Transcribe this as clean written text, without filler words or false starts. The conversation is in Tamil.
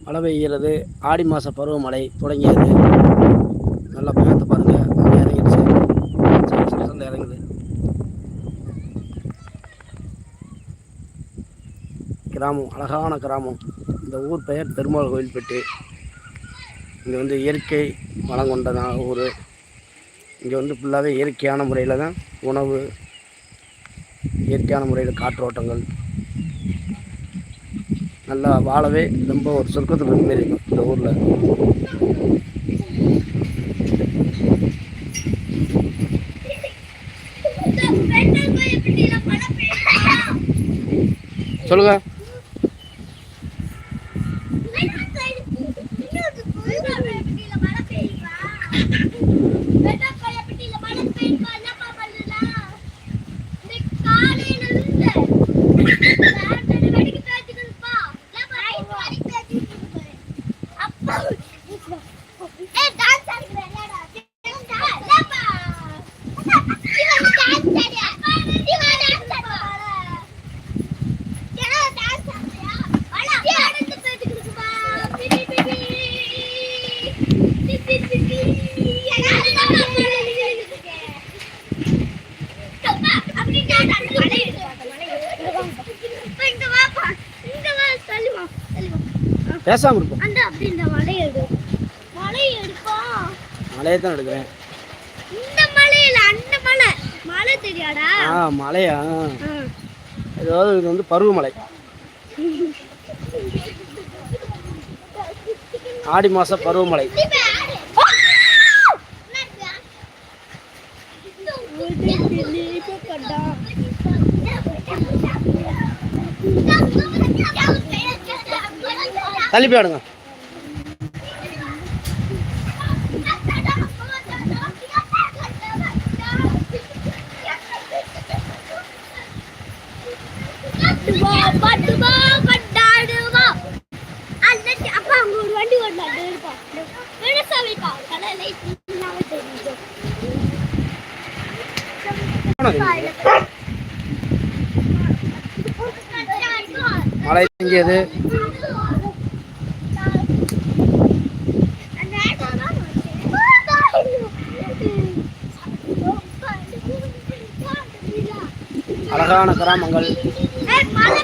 மழை பெய்கிறது. ஆடி மாத பருவமழை தொடங்கியது. நல்லா மேகத்தை பாருங்கள், மழை இறங்கிடுச்சு. இறங்குது. கிராமம், அழகான கிராமம். இந்த ஊர் பெயர் பெருமாள் கோயில்பட்டு. இங்கே வந்து இயற்கை வளம் கொண்ட ஊர். இங்கே வந்து ஃபுல்லாகவே இயற்கையான முறையில் தான் உணவு, இயற்கையான முறையில் காற்றோட்டங்கள், நல்லா வாழவே ரொம்ப ஒரு சொர்க்கத்துக்கு மாரி இருக்கும் இந்த ஊரில். சொல்லுங்க. பேசாம இருக்கும். மலையை தான் எடுக்கிறேன். இந்த மலையில அந்த மலை மலை தெரியாடா? மலையா? ஏதாவது இது வந்து பருவமழை. ஆடி மாச பருவமழை. தள்ளி போயிடுங்க. மழை இங்கியது. அழகான கிராமங்கள். மழை